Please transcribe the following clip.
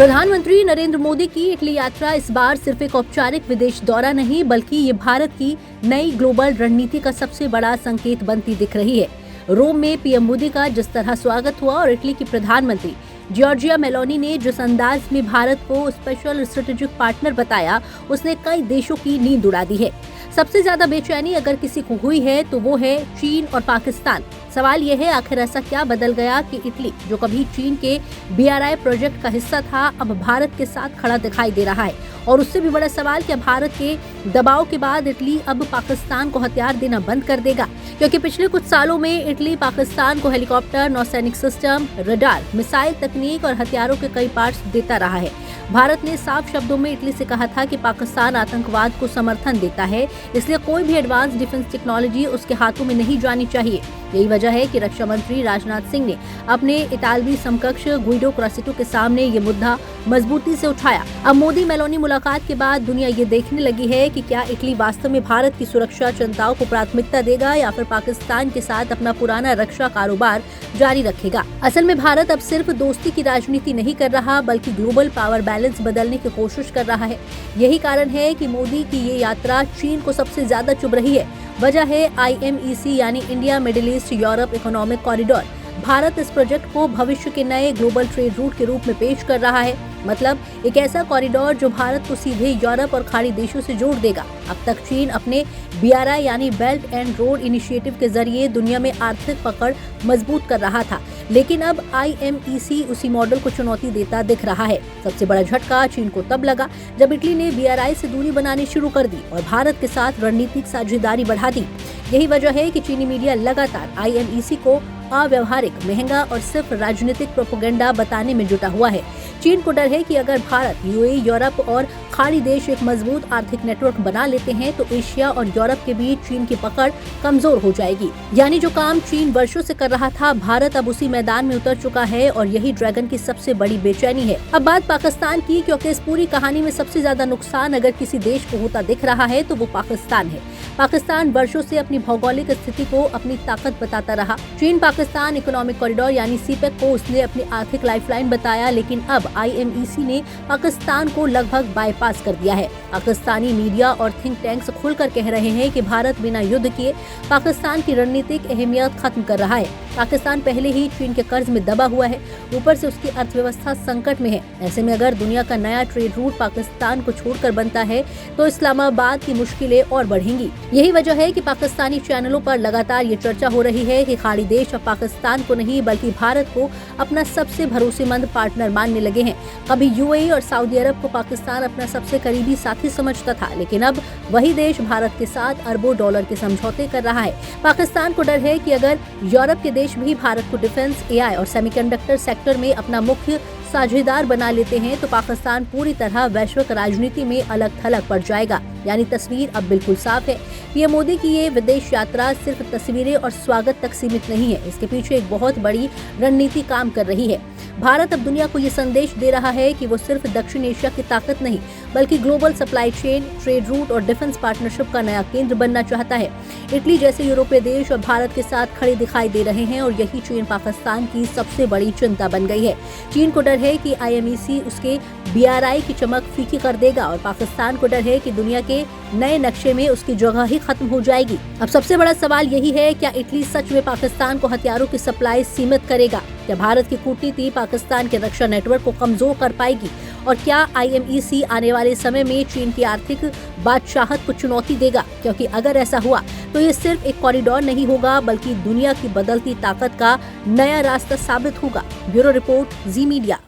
प्रधानमंत्री नरेंद्र मोदी की इटली यात्रा इस बार सिर्फ एक औपचारिक विदेश दौरा नहीं बल्कि ये भारत की नई ग्लोबल रणनीति का सबसे बड़ा संकेत बनती दिख रही है। रोम में पीएम मोदी का जिस तरह स्वागत हुआ और इटली की प्रधानमंत्री जॉर्जिया मेलोनी ने जिस अंदाज में भारत को स्पेशल स्ट्रेटेजिक पार्टनर बताया, उसने कई देशों की नींद उड़ा दी है। सबसे ज्यादा बेचैनी अगर किसी को हुई है तो वो है चीन और पाकिस्तान। सवाल यह है, आखिर ऐसा क्या बदल गया कि इटली, जो कभी चीन के BRI प्रोजेक्ट का हिस्सा था, अब भारत के साथ खड़ा दिखाई दे रहा है। और उससे भी बड़ा सवाल, क्या भारत के दबाव के बाद इटली अब पाकिस्तान को हथियार देना बंद कर देगा? क्योंकि पिछले कुछ सालों में इटली पाकिस्तान को हेलीकॉप्टर, नौसैनिक सिस्टम, रडार, मिसाइल तकनीक और हथियारों के कई पार्ट्स देता रहा है। भारत ने साफ शब्दों में इटली से कहा था कि पाकिस्तान आतंकवाद को समर्थन देता है, इसलिए कोई भी एडवांस डिफेंस टेक्नोलॉजी उसके हाथों में नहीं जानी चाहिए। यही वजह है कि रक्षा मंत्री राजनाथ सिंह ने अपने इतालवी समकक्ष गुइडो क्रॉसिटो के सामने ये मुद्दा मजबूती से उठाया। अब मोदी मेलोनी मुलाकात के बाद दुनिया ये देखने लगी है कि क्या इटली वास्तव में भारत की सुरक्षा चिंताओं को प्राथमिकता देगा या फिर पाकिस्तान के साथ अपना पुराना रक्षा कारोबार जारी रखेगा। असल में भारत अब सिर्फ दोस्ती की राजनीति नहीं कर रहा बल्कि ग्लोबल पावर बैलेंस बदलने की कोशिश कर रहा है। यही कारण है कि मोदी की ये यात्रा चीन को सबसे ज्यादा चुभ रही है। वजह है IMEC यानी India middle east Europe economic corridor. Bharat इस प्रोजेक्ट को भविष्य के नए ग्लोबल ट्रेड रूट के रूप में पेश कर रहा है, मतलब एक ऐसा कॉरिडोर जो भारत को सीधे यूरोप और खाड़ी देशों से जोड़ देगा। अब तक चीन अपने BRI यानी बेल्ट एंड रोड इनिशिएटिव के जरिए दुनिया में आर्थिक पकड़ मजबूत कर रहा था, लेकिन अब IMEC उसी मॉडल को चुनौती देता दिख रहा है। सबसे बड़ा झटका चीन को तब लगा जब इटली ने BRI से दूरी बनानी शुरू कर दी और भारत के साथ रणनीतिक साझेदारी बढ़ा दी। यही वजह है कि चीनी मीडिया लगातार IMEC को अव्यवहारिक, महंगा और सिर्फ राजनीतिक प्रोपेगेंडा बताने में जुटा हुआ है। चीन को डर है कि अगर भारत, UAE, यूरोप और खाड़ी देश एक मजबूत आर्थिक नेटवर्क बना लेते हैं तो एशिया और यूरोप के बीच चीन की पकड़ कमजोर हो जाएगी। यानी जो काम चीन वर्षों से कर रहा था, भारत अब उसी मैदान में उतर चुका है और यही ड्रैगन की सबसे बड़ी बेचैनी है। अब बात पाकिस्तान की, क्योंकि इस पूरी कहानी में सबसे ज्यादा नुकसान अगर किसी देश को होता दिख रहा है तो वो पाकिस्तान है। पाकिस्तान वर्षों से अपनी भौगोलिक स्थिति को अपनी ताकत बताता रहा। चीन पाकिस्तान इकोनॉमिक कॉरिडोर यानी CPEC को उसने अपनी आर्थिक लाइफलाइन बताया, लेकिन अब IMEC ने पाकिस्तान को लगभग बाईपास कर दिया है। पाकिस्तानी मीडिया और थिंक टैंक्स खुलकर कह रहे हैं कि भारत बिना युद्ध किए पाकिस्तान की रणनीतिक अहमियत खत्म कर रहा है। पाकिस्तान पहले ही चीन के कर्ज में दबा हुआ है, ऊपर से उसकी अर्थव्यवस्था संकट में है। ऐसे में अगर दुनिया का नया ट्रेड रूट पाकिस्तान को छोड़कर बनता है तो इस्लामाबाद की मुश्किलें और बढ़ेंगी। यही वजह है कि पाकिस्तानी चैनलों पर लगातार ये चर्चा हो रही है कि खाड़ी देश अब पाकिस्तान को नहीं बल्कि भारत को अपना सबसे भरोसेमंद पार्टनर मानने लगे हैं। कभी UAE और सऊदी अरब को पाकिस्तान अपना सबसे करीबी साथी समझता था, लेकिन अब वही देश भारत के साथ अरबों डॉलर के समझौते कर रहा है। पाकिस्तान को डर है कि अगर यूरोप के देश भी भारत को डिफेंस, AI और सेमीकंडक्टर सेक्टर में अपना मुख्य साझेदार बना लेते हैं तो पाकिस्तान पूरी तरह वैश्विक राजनीति में अलग थलग पड़ जाएगा। यानी तस्वीर अब बिल्कुल साफ है। पीएम मोदी की ये विदेश यात्रा सिर्फ तस्वीरें और स्वागत तक सीमित नहीं है, इसके पीछे एक बहुत बड़ी रणनीति काम कर रही है। भारत अब दुनिया को ये संदेश दे रहा है कि वो सिर्फ दक्षिण एशिया की ताकत नहीं बल्कि global supply chain, trade route और डिफेंस पार्टनरशिप का नया केंद्र बनना चाहता है। इटली जैसे यूरोपीय देश और भारत के साथ खड़े दिखाई दे रहे हैं और यही चीन पाकिस्तान की सबसे बड़ी चिंता बन गई है। चीन को डर है कि IMEC उसके BRI की चमक फीकी कर देगा और पाकिस्तान को डर है कि दुनिया के नए नक्शे में उसकी जगह ही खत्म हो जाएगी। अब सबसे बड़ा सवाल यही है, क्या इटली सच में पाकिस्तान को हथियारों की सप्लाई सीमित करेगा? क्या भारत की कूटनीति पाकिस्तान के रक्षा नेटवर्क को कमजोर कर पाएगी? और क्या IMEC आने वाले समय में चीन की आर्थिक बादशाहत को चुनौती देगा? क्योंकि अगर ऐसा हुआ तो ये सिर्फ एक कॉरिडोर नहीं होगा बल्कि दुनिया की बदलती ताकत का नया रास्ता साबित होगा। ब्यूरो रिपोर्ट, जी मीडिया।